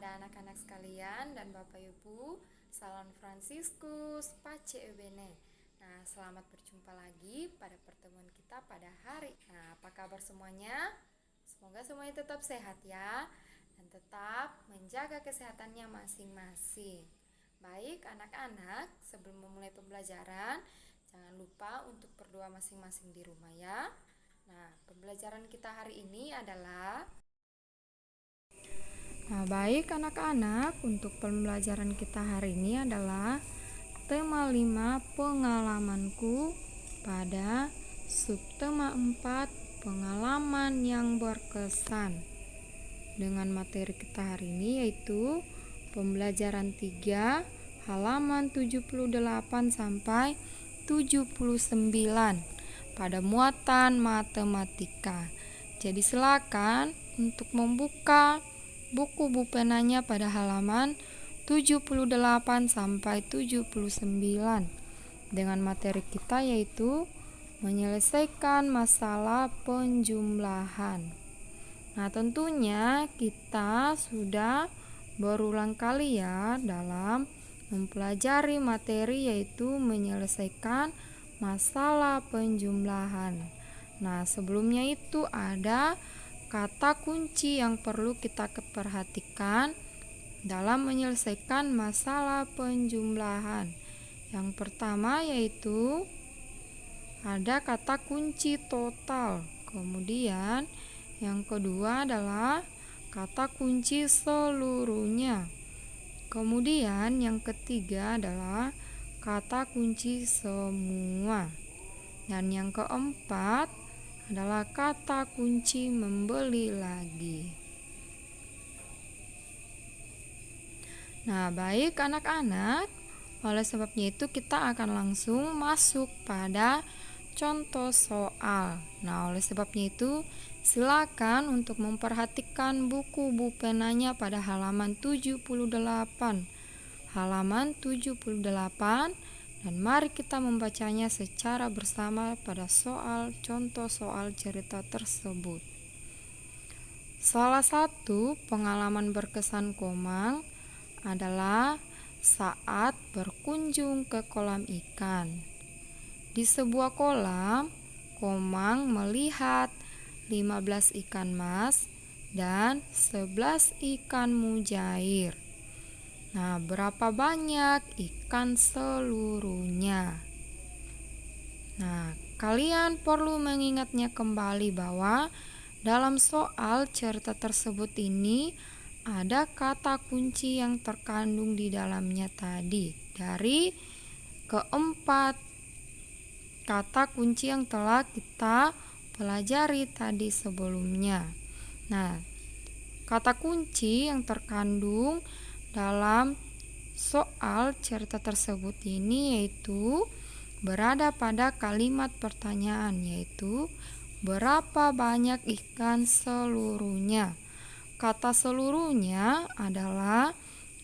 kepada anak-anak sekalian dan Bapak Ibu, Salam Fransiskus, Pace Ebene. Nah, selamat berjumpa lagi pada pertemuan kita pada hari. Nah, apa kabar semuanya? Semoga semuanya tetap sehat ya, dan tetap menjaga kesehatannya masing-masing. Baik anak-anak, sebelum memulai pembelajaran, jangan lupa untuk berdoa masing-masing di rumah ya. Nah, pembelajaran kita hari ini adalah baik anak-anak, untuk pembelajaran kita hari ini adalah tema 5 pengalamanku pada subtema 4 pengalaman yang berkesan. Dengan materi kita hari ini yaitu pembelajaran 3 halaman 78 sampai 79 pada muatan matematika. Jadi silakan untuk membuka buku penanya pada halaman 78 sampai 79 dengan materi kita yaitu menyelesaikan masalah penjumlahan. Nah, tentunya kita sudah berulang kali ya dalam mempelajari materi yaitu menyelesaikan masalah penjumlahan. Nah, sebelumnya itu ada kata kunci yang perlu kita perhatikan dalam menyelesaikan masalah penjumlahan. Yang pertama yaitu ada kata kunci total. Kemudian yang kedua adalah kata kunci seluruhnya. Kemudian yang ketiga adalah kata kunci semua. Dan yang keempat adalah kata kunci membeli lagi. Nah, baik anak-anak, oleh sebabnya itu kita akan langsung masuk pada contoh soal. Nah, oleh sebabnya itu silakan untuk memperhatikan buku penanya pada halaman 78. Halaman 78, dan mari kita membacanya secara bersama pada contoh soal cerita tersebut. Salah satu pengalaman berkesan Komang adalah saat berkunjung ke kolam ikan. Di sebuah kolam, Komang melihat 15 ikan mas dan 11 ikan mujair. Nah, berapa banyak ikan seluruhnya? Nah, kalian perlu mengingatnya kembali bahwa dalam soal cerita tersebut ini ada kata kunci yang terkandung di dalamnya tadi dari keempat kata kunci yang telah kita pelajari tadi sebelumnya. Nah, kata kunci yang terkandung dalam soal cerita tersebut ini yaitu berada pada kalimat pertanyaan, yaitu berapa banyak ikan seluruhnya. Kata seluruhnya adalah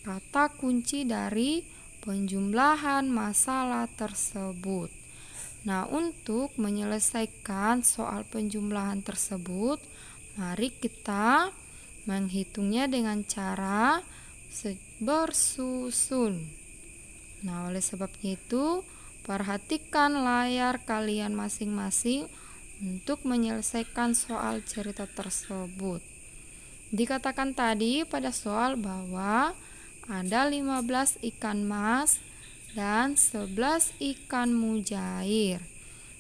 kata kunci dari penjumlahan masalah tersebut. Nah, untuk menyelesaikan soal penjumlahan tersebut, mari kita menghitungnya dengan cara bersusun. Nah, oleh sebabnya itu, perhatikan layar kalian masing-masing untuk menyelesaikan soal cerita tersebut. Dikatakan tadi pada soal bahwa ada 15 ikan mas dan 11 ikan mujair.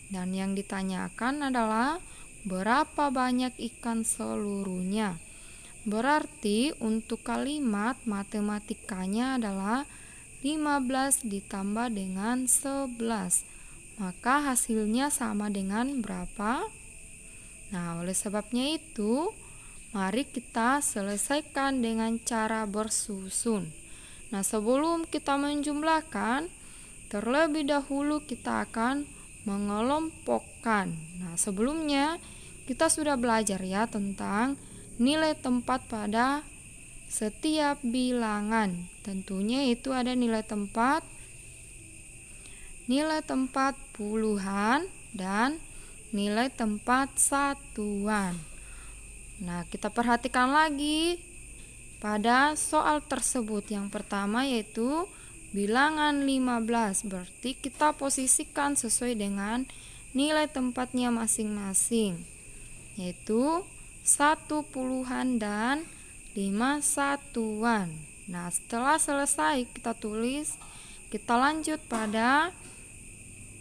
Dan yang ditanyakan adalah berapa banyak ikan seluruhnya. Berarti untuk kalimat matematikanya adalah 15 ditambah dengan 11. Maka hasilnya sama dengan berapa? Nah, oleh sebabnya itu, mari kita selesaikan dengan cara bersusun. Nah, sebelum kita menjumlahkan, terlebih dahulu kita akan mengelompokkan. Nah, sebelumnya kita sudah belajar ya tentang nilai tempat pada setiap bilangan. Tentunya itu ada nilai tempat puluhan dan nilai tempat satuan. Nah, kita perhatikan lagi pada soal tersebut. Yang pertama yaitu bilangan 15, berarti kita posisikan sesuai dengan nilai tempatnya masing-masing, yaitu 1 puluhan dan 5 satuan. Nah, setelah selesai kita tulis, kita lanjut pada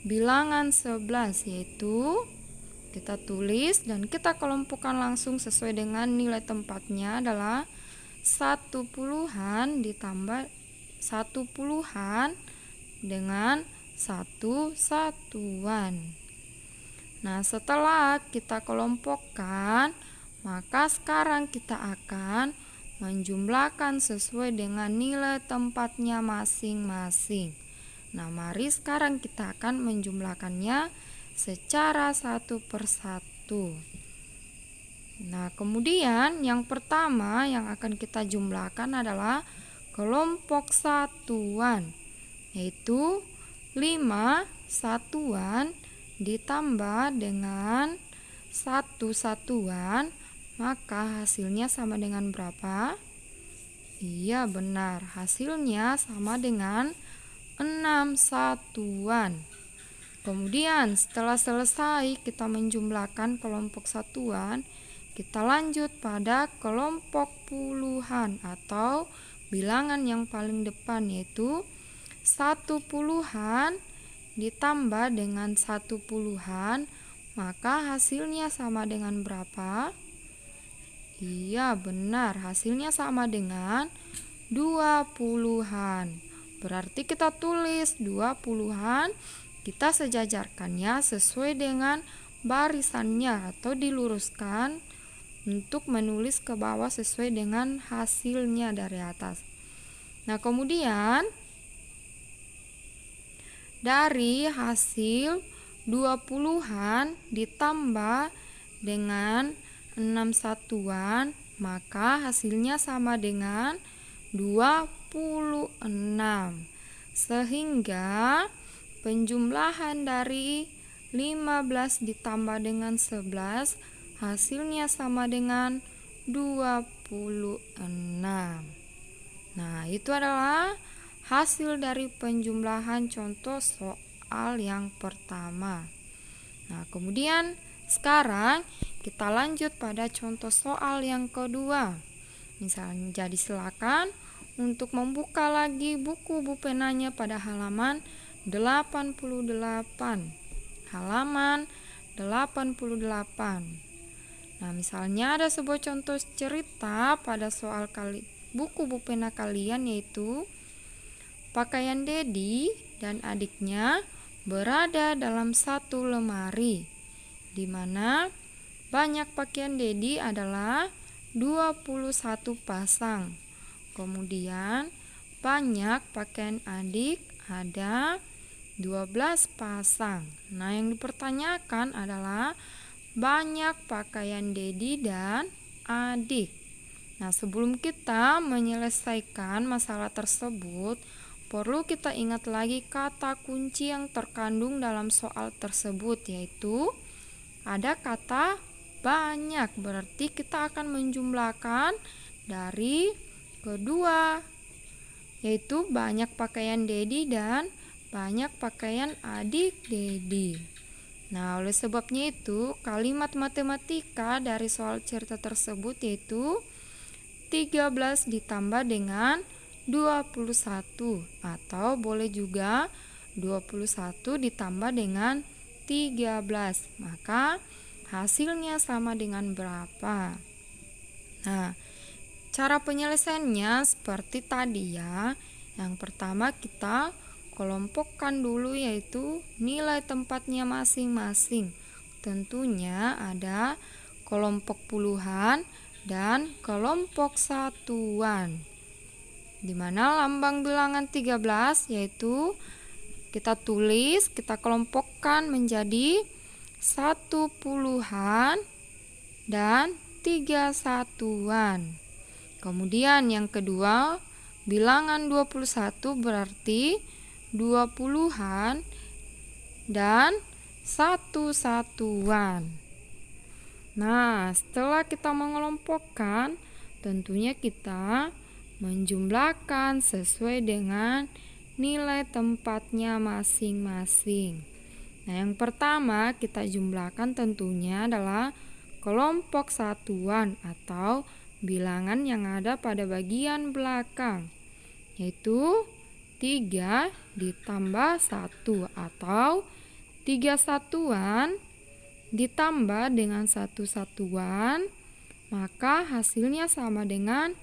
bilangan 11, yaitu kita tulis dan kita kelompokkan langsung sesuai dengan nilai tempatnya adalah 1 puluhan ditambah 1 puluhan dengan 1 satuan. Nah, setelah kita kelompokkan, maka sekarang kita akan menjumlahkan sesuai dengan nilai tempatnya masing-masing. Nah, mari sekarang kita akan menjumlahkannya secara satu persatu. Nah, kemudian yang pertama yang akan kita jumlahkan adalah kelompok satuan, yaitu 5 satuan ditambah dengan 1 satuan, maka hasilnya sama dengan berapa? Iya, benar, hasilnya sama dengan 6 satuan. Kemudian setelah selesai kita menjumlahkan kelompok satuan, kita lanjut pada kelompok puluhan atau bilangan yang paling depan, yaitu 1 puluhan ditambah dengan 1 puluhan, maka hasilnya sama dengan berapa? Iya, benar, hasilnya sama dengan 2 puluhan. Berarti kita tulis 2 puluhan, kita sejajarkannya sesuai dengan barisannya atau diluruskan untuk menulis ke bawah sesuai dengan hasilnya dari atas. Nah, kemudian dari hasil 2 puluhan ditambah dengan 6 satuan, maka hasilnya sama dengan 26. Sehingga penjumlahan dari 15 ditambah dengan 11 hasilnya sama dengan 26. Nah, itu adalah hasil dari penjumlahan contoh soal yang pertama. Nah, kemudian sekarang kita lanjut pada contoh soal yang kedua. Misalnya, jadi silakan untuk membuka lagi buku bupenanya pada halaman 88. Halaman 88. Nah, misalnya ada sebuah contoh cerita pada soal buku bupena kalian, yaitu pakaian Dedi dan adiknya berada dalam satu lemari, di mana banyak pakaian Dedi adalah 21 pasang. Kemudian banyak pakaian adik ada 12 pasang. Nah, yang dipertanyakan adalah banyak pakaian Dedi dan adik. Nah, sebelum kita menyelesaikan masalah tersebut, perlu kita ingat lagi kata kunci yang terkandung dalam soal tersebut, yaitu ada kata banyak. Berarti kita akan menjumlahkan dari kedua, yaitu banyak pakaian Dedi dan banyak pakaian adik Dedi. Nah, oleh sebabnya itu kalimat matematika dari soal cerita tersebut yaitu 13 ditambah dengan 21, atau boleh juga 21 ditambah dengan 13, maka hasilnya sama dengan berapa? Nah, cara penyelesaiannya seperti tadi ya. Yang pertama kita kelompokkan dulu, yaitu nilai tempatnya masing-masing. Tentunya ada kelompok puluhan dan kelompok satuan, di mana lambang bilangan 13 yaitu kita tulis, kita kelompokkan menjadi 1 puluhan dan 3 satuan. Kemudian yang kedua, bilangan 21 berarti 2 puluhan dan 1 satuan. Nah, setelah kita mengelompokkan, tentunya kita menjumlahkan sesuai dengan nilai tempatnya masing-masing. Nah, yang pertama kita jumlahkan tentunya adalah kelompok satuan atau bilangan yang ada pada bagian belakang, yaitu 3 ditambah 1 atau 3 satuan ditambah dengan 1 satuan, maka hasilnya sama dengan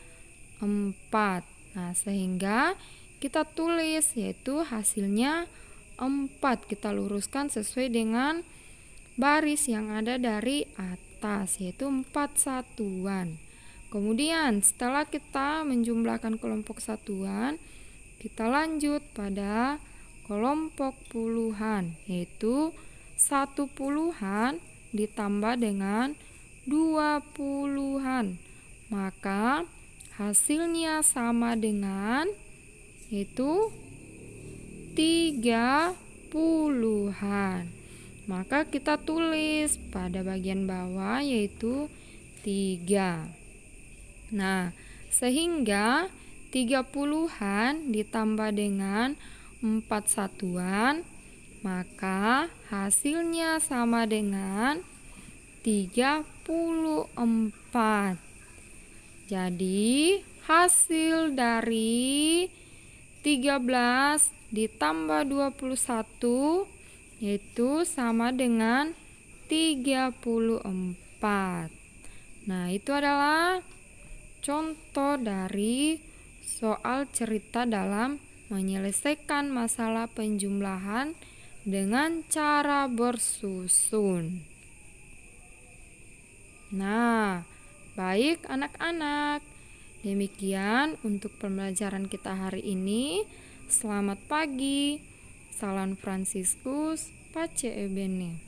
4. Nah, sehingga kita tulis yaitu hasilnya 4. Kita luruskan sesuai dengan baris yang ada dari atas, yaitu 4 satuan. Kemudian setelah kita menjumlahkan kelompok satuan, kita lanjut pada kelompok puluhan, yaitu 1 puluhan ditambah dengan 2 puluhan, maka hasilnya sama dengan yaitu 3 puluhan. Maka kita tulis pada bagian bawah yaitu 3. Nah, sehingga 3 puluhan ditambah dengan 4 satuan, maka hasilnya sama dengan 34. Jadi hasil dari 13 ditambah 21 yaitu sama dengan 34. Nah, itu adalah contoh dari soal cerita dalam menyelesaikan masalah penjumlahan dengan cara bersusun. Nah, baik anak-anak, demikian untuk pembelajaran kita hari ini. Selamat pagi. Salam Fransiskus Pace Ebene.